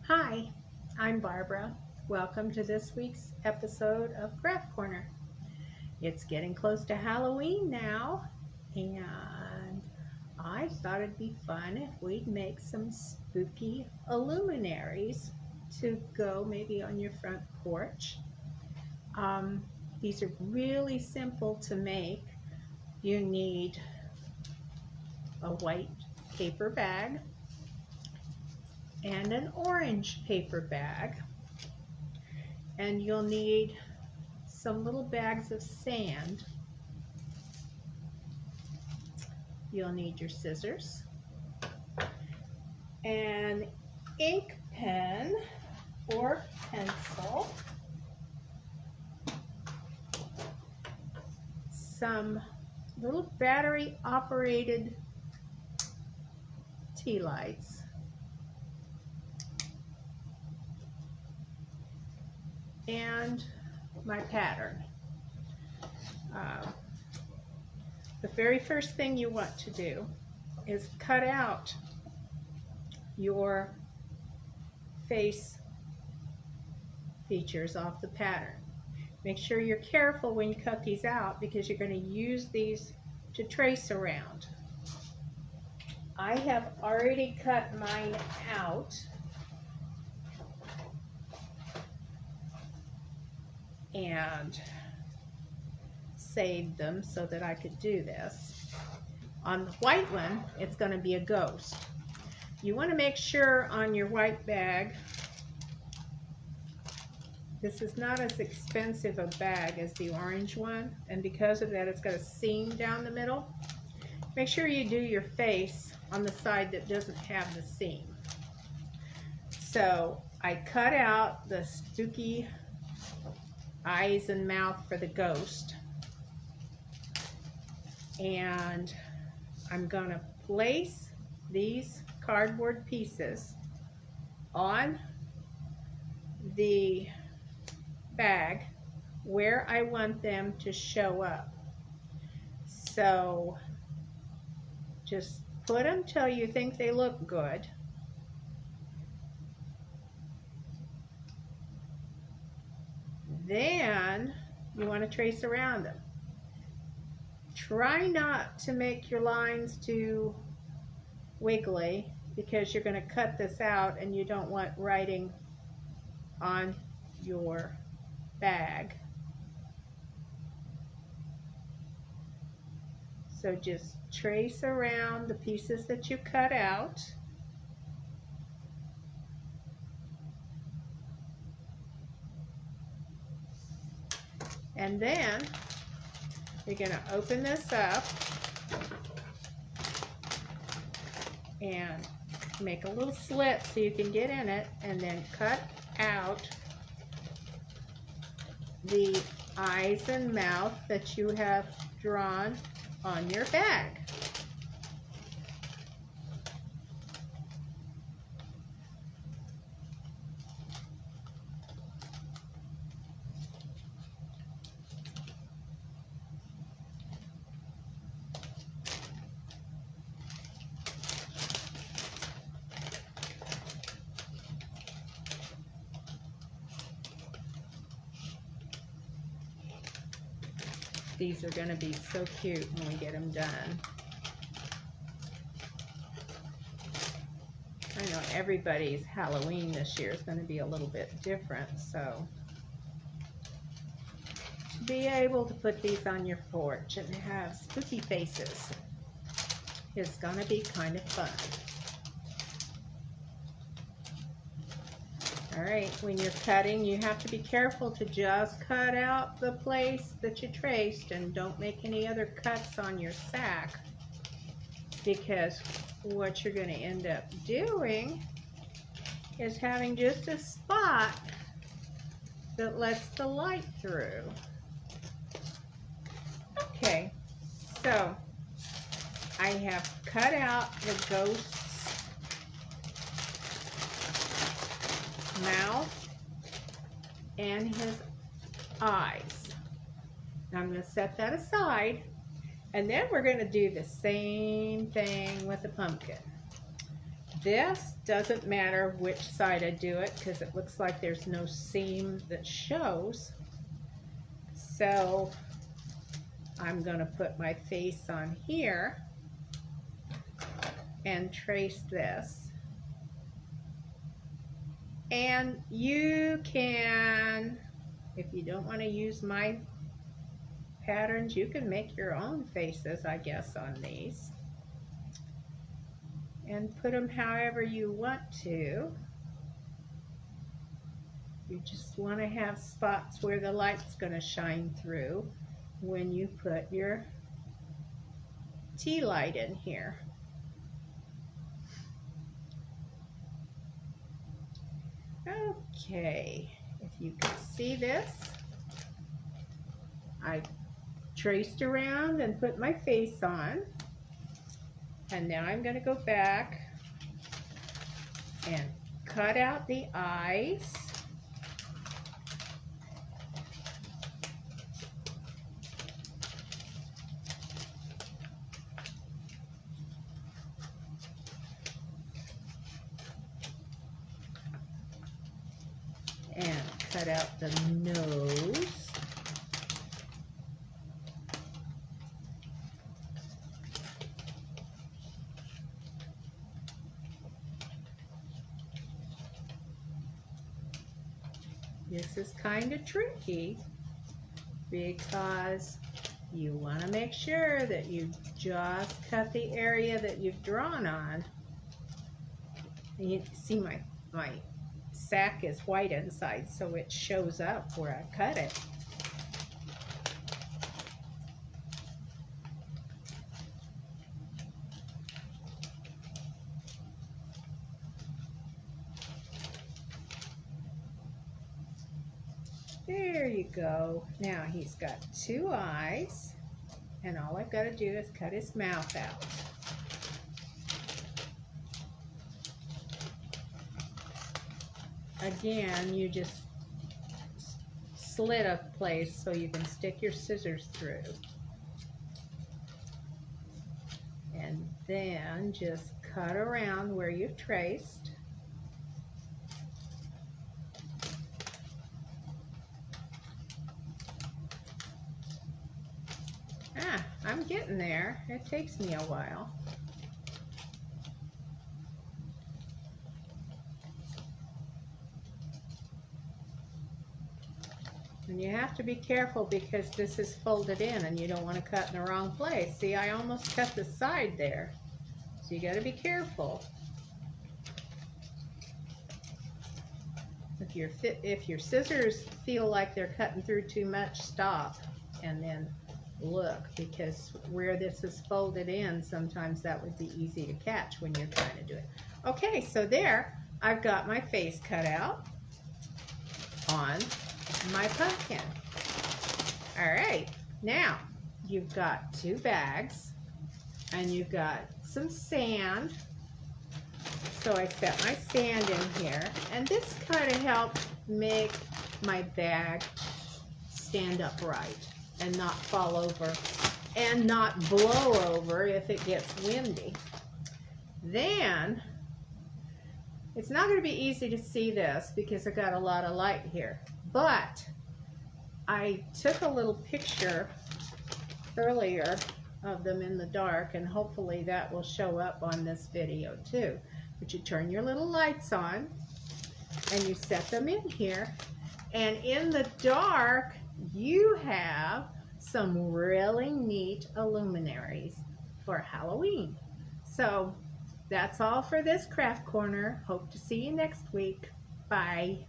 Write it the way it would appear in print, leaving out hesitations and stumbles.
Hi, I'm Barbara. Welcome to this week's episode of Craft Corner. It's getting close to Halloween now, and I thought it'd be fun if we'd make some spooky illuminaries to go maybe on your front porch. Um, these are really simple to make. You need a white paper bag and an orange paper bag, and you'll need some little bags of sand. You'll need your scissors, an ink pen or pencil, some little battery operated tea lights, and my pattern. The very first thing you want to do is cut out your face features off the pattern. Make sure you're careful when you cut these out because you're going to use these to trace around. I have already cut mine out and saved them so that I could do this. On the white one, it's going to be a ghost. You want to make sure on your white bag, this is not as expensive a bag as the orange one, and because of that it's got a seam down the middle. Make sure you do your face on the side that doesn't have the seam. So I cut out the spooky eyes and mouth for the ghost, and I'm going to place these cardboard pieces on the bag where I want them to show up. So just put them till you think they look good. Then you want to trace around them. Try not to make your lines too wiggly because you're going to cut this out and you don't want writing on your bag. So just trace around the pieces that you cut out. And then you're going to open this up and make a little slit so you can get in it, and then cut out the eyes and mouth that you have drawn on your bag. These are going to be so cute when we get them done. I know everybody's Halloween this year is going to be a little bit different, so to be able to put these on your porch and have spooky faces is going to be kind of fun. Alright, when you're cutting, you have to be careful to just cut out the place that you traced and don't make any other cuts on your sack, because what you're going to end up doing is having just a spot that lets the light through. Okay, so I have cut out the ghost's mouth and his eyes. Now I'm going to set that aside, and then we're going to do the same thing with the pumpkin. This doesn't matter which side I do it because it looks like there's no seam that shows. So I'm going to put my face on here and trace this. And you can, if you don't want to use my patterns, you can make your own faces, I guess, on these. And put them however you want to. You just want to have spots where the light's going to shine through when you put your tea light in here. Okay, if you can see this, I traced around and put my face on, and now I'm going to go back and cut out the eyes. And cut out the nose. This is kind of tricky because you want to make sure that you just cut the area that you've drawn on. And you see my sack is white inside, so it shows up where I cut it. There you go. Now he's got two eyes, and all I've got to do is cut his mouth out. Again, you just slit a place so you can stick your scissors through. And then just cut around where you've traced. I'm getting there. It takes me a while. And you have to be careful because this is folded in and you don't want to cut in the wrong place. See, I almost cut the side there. So you got to be careful. If your scissors feel like they're cutting through too much, stop and then look, because where this is folded in, sometimes that would be easy to catch when you're trying to do it. Okay, so there, I've got my face cut out on my pumpkin. All right, now you've got two bags and you've got some sand. So I set my sand in here, and this kind of helps make my bag stand upright and not fall over and not blow over if it gets windy. Then it's not going to be easy to see this because I got a lot of light here, but I took a little picture earlier of them in the dark, and hopefully that will show up on this video too. But you turn your little lights on and you set them in here, and in the dark you have some really neat Illuminaries for Halloween. So that's all for this craft corner. Hope to see you next week. Bye.